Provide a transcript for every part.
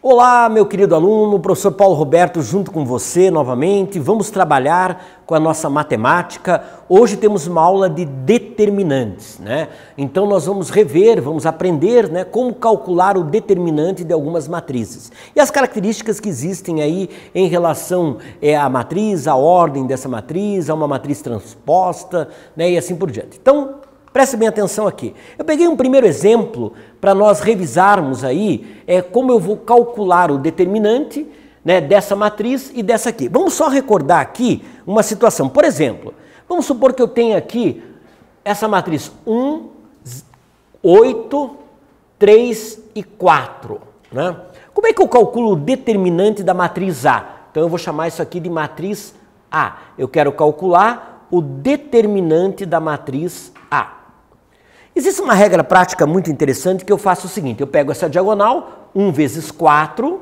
Olá, meu querido aluno, professor Paulo Roberto junto com você novamente. Vamos trabalhar com a nossa matemática. Hoje temos uma aula de determinantes, né? Então nós vamos rever, vamos aprender, né, como calcular o determinante de algumas matrizes. E as características que existem aí em relação à matriz, à ordem dessa matriz, a uma matriz transposta, né, e assim por diante. Então, preste bem atenção aqui. Eu peguei um primeiro exemplo para nós revisarmos aí como eu vou calcular o determinante, né, dessa matriz e dessa aqui. Vamos só recordar aqui uma situação. Por exemplo, vamos supor que eu tenha aqui essa matriz 1, 8, 3 e 4. Né? Como é que eu calculo o determinante da matriz A? Então eu vou chamar isso aqui de matriz A. Eu quero calcular o determinante da matriz A. Existe uma regra prática muito interessante que eu faço o seguinte, eu pego essa diagonal, 1 vezes 4,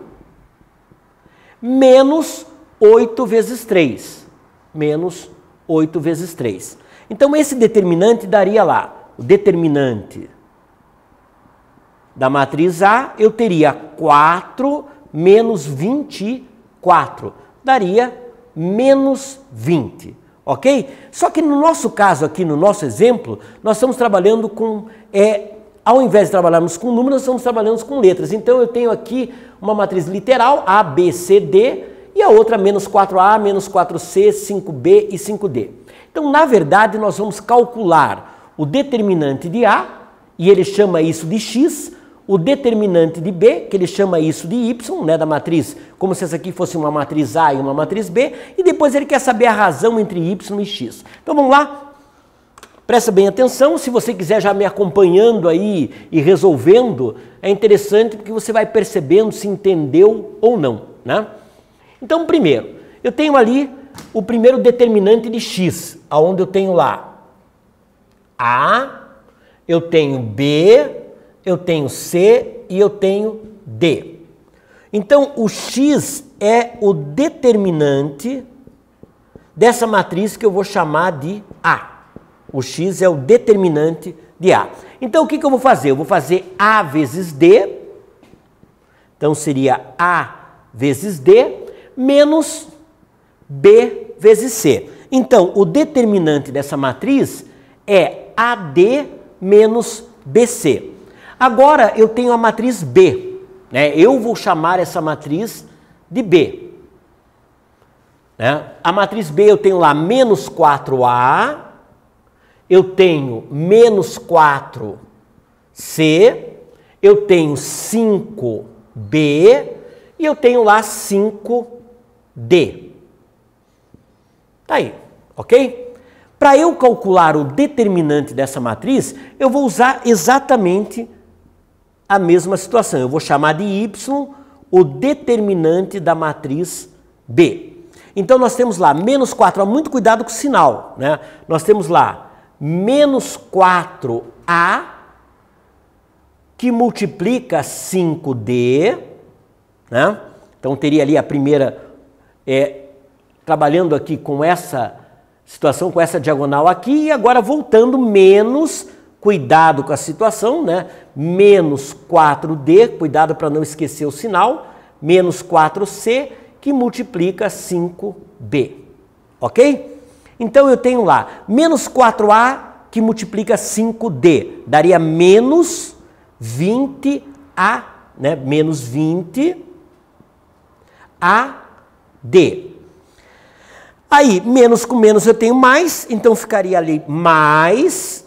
menos 8 vezes 3, menos 8 vezes 3. Então esse determinante daria lá, o determinante da matriz A, eu teria 4 menos 24, daria menos 20. Ok? Só que no nosso caso aqui, no nosso exemplo, nós estamos trabalhando com, ao invés de trabalharmos com números, nós estamos trabalhando com letras. Então eu tenho aqui uma matriz literal, A, B, C, D, e a outra menos 4A, menos 4C, 5B e 5D. Então, na verdade, nós vamos calcular o determinante de A, e ele chama isso de X, o determinante de B, que ele chama isso de Y, né, da matriz, como se essa aqui fosse uma matriz A e uma matriz B, e depois ele quer saber a razão entre Y e X. Então vamos lá, presta bem atenção, se você quiser já me acompanhando aí e resolvendo, é interessante porque você vai percebendo se entendeu ou não, né? Então primeiro, eu tenho ali o primeiro determinante de X, onde eu tenho lá A, eu tenho B, eu tenho C e eu tenho D. Então, o X é o determinante dessa matriz que eu vou chamar de A. O X é o determinante de A. Então, o que eu vou fazer? Eu vou fazer A vezes D, então seria A vezes D, menos B vezes C. Então, o determinante dessa matriz é AD menos BC. Agora eu tenho a matriz B, né? Eu vou chamar essa matriz de B. Né? A matriz B eu tenho lá menos 4A, eu tenho menos 4C, eu tenho 5B e eu tenho lá 5D. Tá aí, ok? Para eu calcular o determinante dessa matriz, eu vou usar exatamente a mesma situação. Eu vou chamar de Y o determinante da matriz B. Então nós temos lá menos 4, muito cuidado com o sinal, né? Nós temos lá menos 4A que multiplica 5D, né? Então teria ali a primeira, trabalhando aqui com essa situação, com essa diagonal aqui, e agora voltando menos, cuidado com a situação, né? Menos 4D, cuidado para não esquecer o sinal, menos 4C, que multiplica 5B, ok? Então eu tenho lá, menos 4A, que multiplica 5D, daria menos 20A, né? Menos 20AD. Aí, menos com menos eu tenho mais, então ficaria ali mais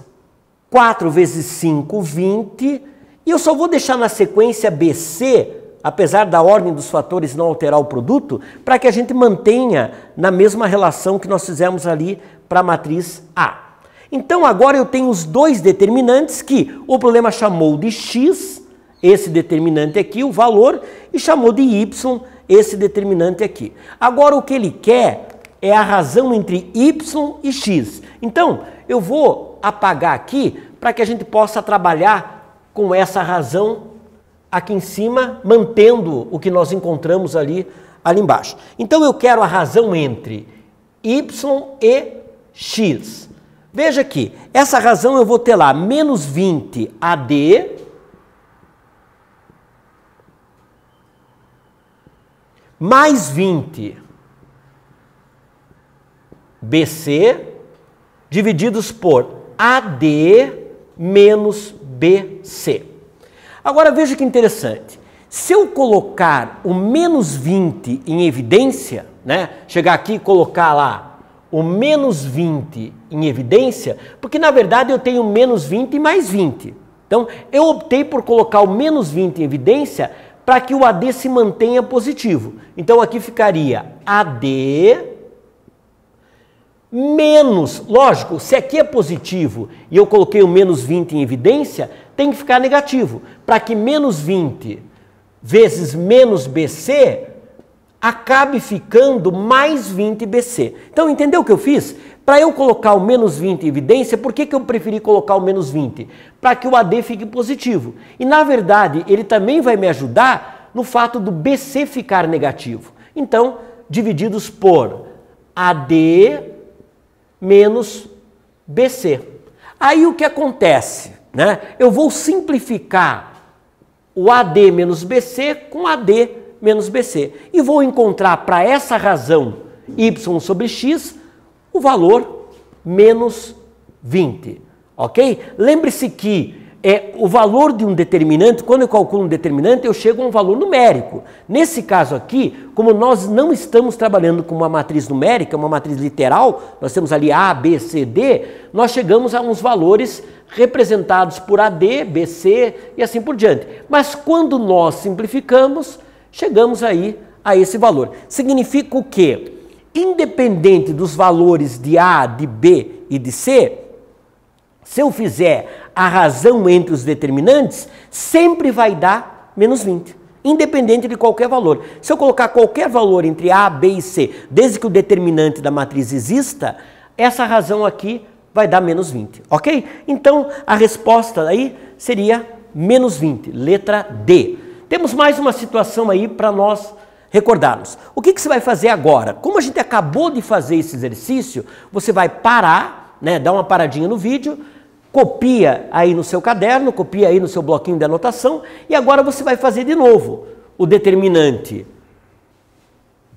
4 vezes 5, 20, e eu só vou deixar na sequência BC, apesar da ordem dos fatores não alterar o produto, para que a gente mantenha na mesma relação que nós fizemos ali para a matriz A. Então agora eu tenho os dois determinantes que o problema chamou de X, esse determinante aqui, o valor, e chamou de Y, esse determinante aqui. Agora o que ele quer é a razão entre Y e X. Então, eu vou apagar aqui para que a gente possa trabalhar com essa razão aqui em cima, mantendo o que nós encontramos ali embaixo. Então, eu quero a razão entre Y e X. Veja aqui, essa razão eu vou ter lá menos 20 AD mais 20 BC divididos por AD menos BC. Agora veja que interessante. Se eu colocar o menos 20 em evidência, né? Chegar aqui e colocar lá o menos 20 em evidência, porque na verdade eu tenho menos 20 e mais 20. Então eu optei por colocar o menos 20 em evidência para que o AD se mantenha positivo. Então aqui ficaria AD menos, lógico, se aqui é positivo e eu coloquei o menos 20 em evidência, tem que ficar negativo, para que menos 20 vezes menos BC acabe ficando mais 20 BC. Então, entendeu o que eu fiz? Para eu colocar o menos 20 em evidência, por que eu preferi colocar o menos 20? Para que o AD fique positivo. E, na verdade, ele também vai me ajudar no fato do BC ficar negativo. Então, divididos por AD menos BC. Aí o que acontece? Né? Eu vou simplificar o AD menos BC com AD menos BC. E vou encontrar para essa razão y sobre x o valor menos 20. Ok? Lembre-se que o valor de um determinante, quando eu calculo um determinante, eu chego a um valor numérico. Nesse caso aqui, como nós não estamos trabalhando com uma matriz numérica, uma matriz literal, nós temos ali A, B, C, D, nós chegamos a uns valores representados por AD, BC e assim por diante. Mas quando nós simplificamos, chegamos aí a esse valor. Significa o quê? Independente dos valores de A, de B e de C, se eu fizer a razão entre os determinantes, sempre vai dar menos 20, independente de qualquer valor. Se eu colocar qualquer valor entre A, B e C, desde que o determinante da matriz exista, essa razão aqui vai dar menos 20, ok? Então, a resposta aí seria menos 20, letra D. Temos mais uma situação aí para nós recordarmos. O que você vai fazer agora? Como a gente acabou de fazer esse exercício, você vai parar, né, dar uma paradinha no vídeo, copia aí no seu caderno, copia aí no seu bloquinho de anotação e agora você vai fazer de novo o determinante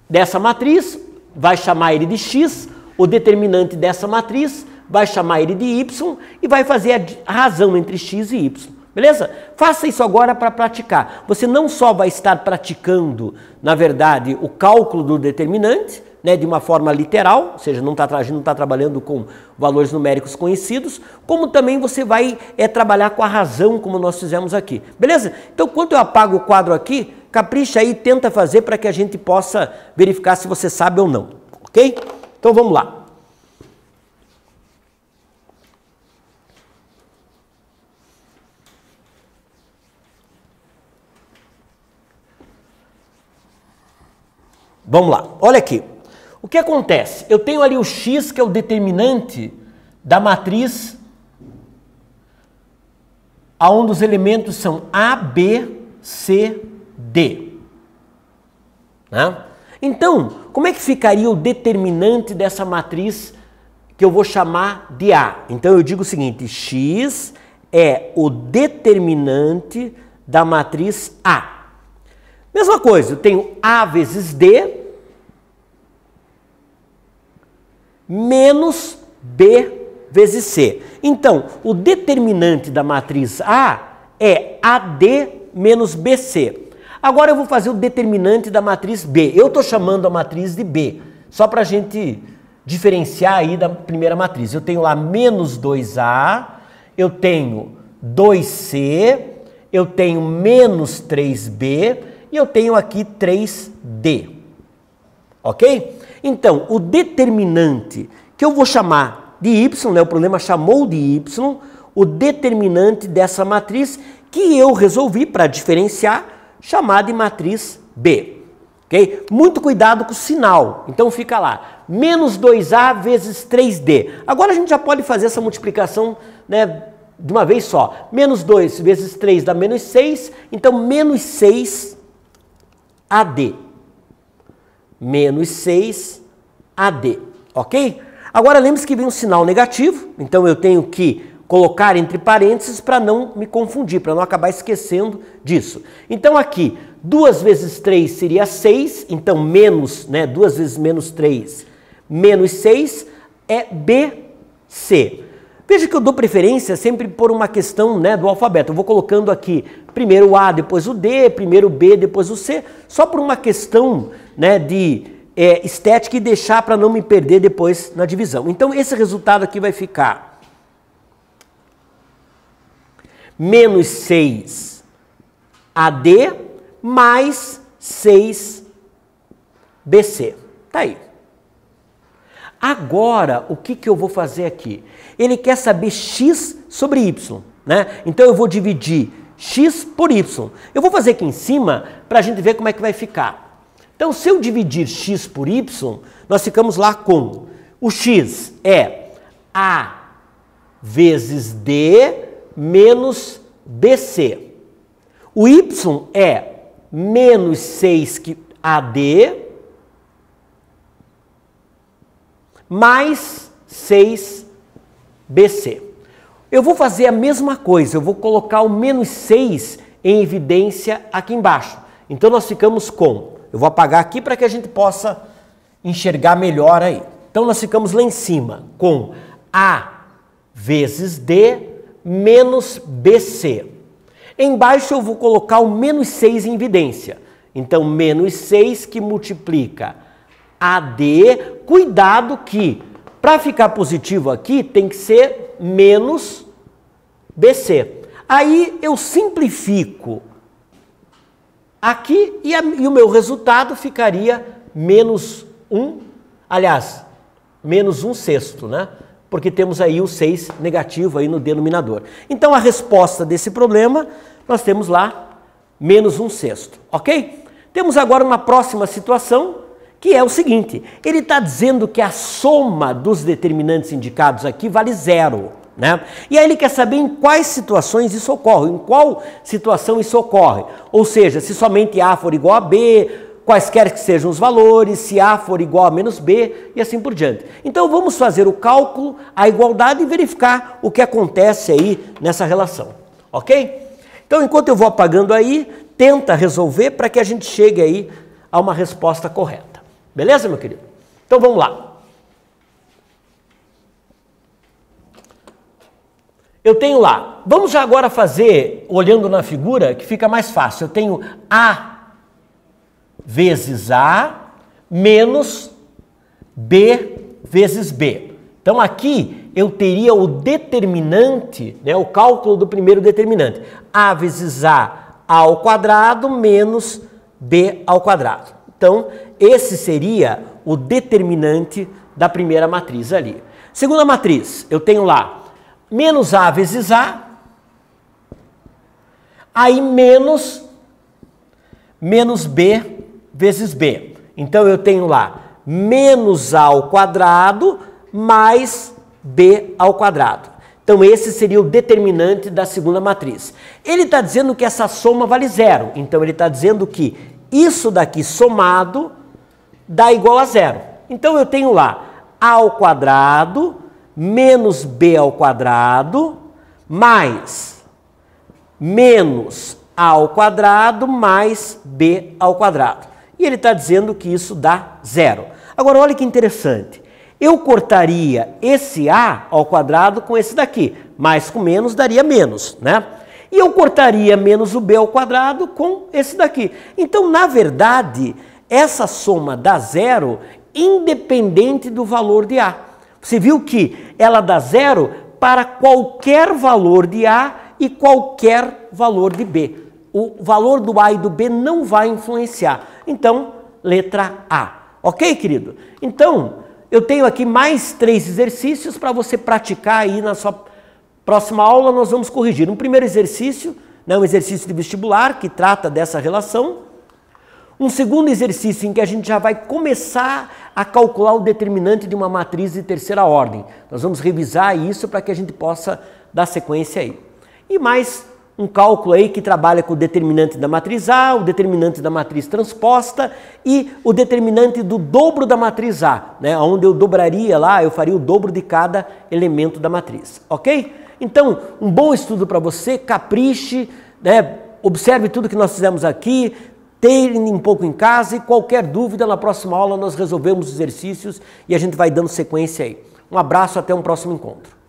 dessa matriz, vai chamar ele de x, o determinante dessa matriz vai chamar ele de y e vai fazer a razão entre x e y. Beleza? Faça isso agora para praticar. Você não só vai estar praticando, na verdade, o cálculo do determinante, né, de uma forma literal, ou seja, não está trabalhando com valores numéricos conhecidos, como também você vai trabalhar com a razão, como nós fizemos aqui. Beleza? Então, quando eu apago o quadro aqui, capricha aí e tenta fazer para que a gente possa verificar se você sabe ou não. Ok? Então, vamos lá. Vamos lá, olha aqui. O que acontece? Eu tenho ali o x, que é o determinante da matriz, onde os elementos são A, B, C, D. Né? Então, como é que ficaria o determinante dessa matriz que eu vou chamar de A? Então, eu digo o seguinte, x é o determinante da matriz A. Mesma coisa, eu tenho A vezes D menos B vezes C. Então, o determinante da matriz A é AD menos BC. Agora eu vou fazer o determinante da matriz B. Eu estou chamando a matriz de B, só para a gente diferenciar aí da primeira matriz. Eu tenho lá menos 2A, eu tenho 2C, eu tenho menos 3B, e eu tenho aqui 3D, ok? Então, o determinante que eu vou chamar de y, né, o problema chamou de y, o determinante dessa matriz que eu resolvi, para diferenciar, chamar de matriz B, ok? Muito cuidado com o sinal, então fica lá, menos 2A vezes 3D. Agora a gente já pode fazer essa multiplicação, né, de uma vez só. Menos 2 vezes 3 dá menos 6, então menos 6 AD. Menos 6 AD, ok? Agora lembre-se que vem um sinal negativo, então eu tenho que colocar entre parênteses para não me confundir, para não acabar esquecendo disso. Então aqui, 2 vezes 3 seria 6, então menos, né, 2 vezes menos 3, menos 6 é BC. Veja que eu dou preferência sempre por uma questão, né, do alfabeto. Eu vou colocando aqui primeiro o A, depois o D, primeiro o B, depois o C, só por uma questão, né, de estética e deixar para não me perder depois na divisão. Então esse resultado aqui vai ficar menos 6 AD mais 6 BC. Tá aí. Agora, o que eu vou fazer aqui? Ele quer saber x sobre y, né? Então eu vou dividir x por y. Eu vou fazer aqui em cima para a gente ver como é que vai ficar. Então, se eu dividir x por y, nós ficamos lá com o x é a vezes d menos bc. O y é menos 6 AD mais 6BC. Eu vou fazer a mesma coisa, eu vou colocar o menos 6 em evidência aqui embaixo. Então nós ficamos com, eu vou apagar aqui para que a gente possa enxergar melhor aí. Então nós ficamos lá em cima com A vezes D menos BC. Embaixo eu vou colocar o menos 6 em evidência. Então menos 6 que multiplica AD, cuidado que, para ficar positivo aqui, tem que ser menos BC. Aí eu simplifico aqui e o meu resultado ficaria menos 1, aliás, menos 1/6, né? Porque temos aí o 6 negativo aí no denominador. Então a resposta desse problema, nós temos lá menos 1/6, ok? Temos agora uma próxima situação, que é o seguinte, ele está dizendo que a soma dos determinantes indicados aqui vale 0, né? E aí ele quer saber em quais situações isso ocorre, em qual situação isso ocorre. Ou seja, se somente A for igual a B, quaisquer que sejam os valores, se A for igual a menos B e assim por diante. Então vamos fazer o cálculo, a igualdade e verificar o que acontece aí nessa relação, ok? Então enquanto eu vou apagando aí, tenta resolver para que a gente chegue aí a uma resposta correta. Beleza, meu querido? Então vamos lá. Eu tenho lá, vamos já agora fazer, olhando na figura, que fica mais fácil. Eu tenho A vezes A menos B vezes B. Então aqui eu teria o determinante, né, o cálculo do primeiro determinante. A vezes A ao quadrado menos B ao quadrado. Então, esse seria o determinante da primeira matriz ali. Segunda matriz, eu tenho lá menos A vezes A, aí menos B vezes B. Então, eu tenho lá menos A ao quadrado mais B ao quadrado. Então, esse seria o determinante da segunda matriz. Ele está dizendo que essa soma vale 0. Então, ele está dizendo que isso daqui somado dá igual a 0. Então eu tenho lá A ao quadrado menos B ao quadrado mais menos A ao quadrado mais B ao quadrado. E ele está dizendo que isso dá 0. Agora olha que interessante. Eu cortaria esse A ao quadrado com esse daqui. Mais com menos daria menos, né? E eu cortaria menos o B ao quadrado com esse daqui. Então, na verdade, essa soma dá 0 independente do valor de A. Você viu que ela dá 0 para qualquer valor de A e qualquer valor de B. O valor do A e do B não vai influenciar. Então, letra A. Ok, querido? Então, eu tenho aqui mais 3 exercícios para você praticar aí na sua próxima aula. Nós vamos corrigir. Um primeiro exercício, né, um exercício de vestibular que trata dessa relação. Um segundo exercício em que a gente já vai começar a calcular o determinante de uma matriz de terceira ordem. Nós vamos revisar isso para que a gente possa dar sequência aí. E mais um cálculo aí que trabalha com o determinante da matriz A, o determinante da matriz transposta e o determinante do dobro da matriz A, né, onde eu dobraria lá, eu faria o dobro de cada elemento da matriz, ok? Então, um bom estudo para você, capriche, né? Observe tudo que nós fizemos aqui, treine um pouco em casa e qualquer dúvida, na próxima aula nós resolvemos os exercícios e a gente vai dando sequência aí. Um abraço, até um próximo encontro.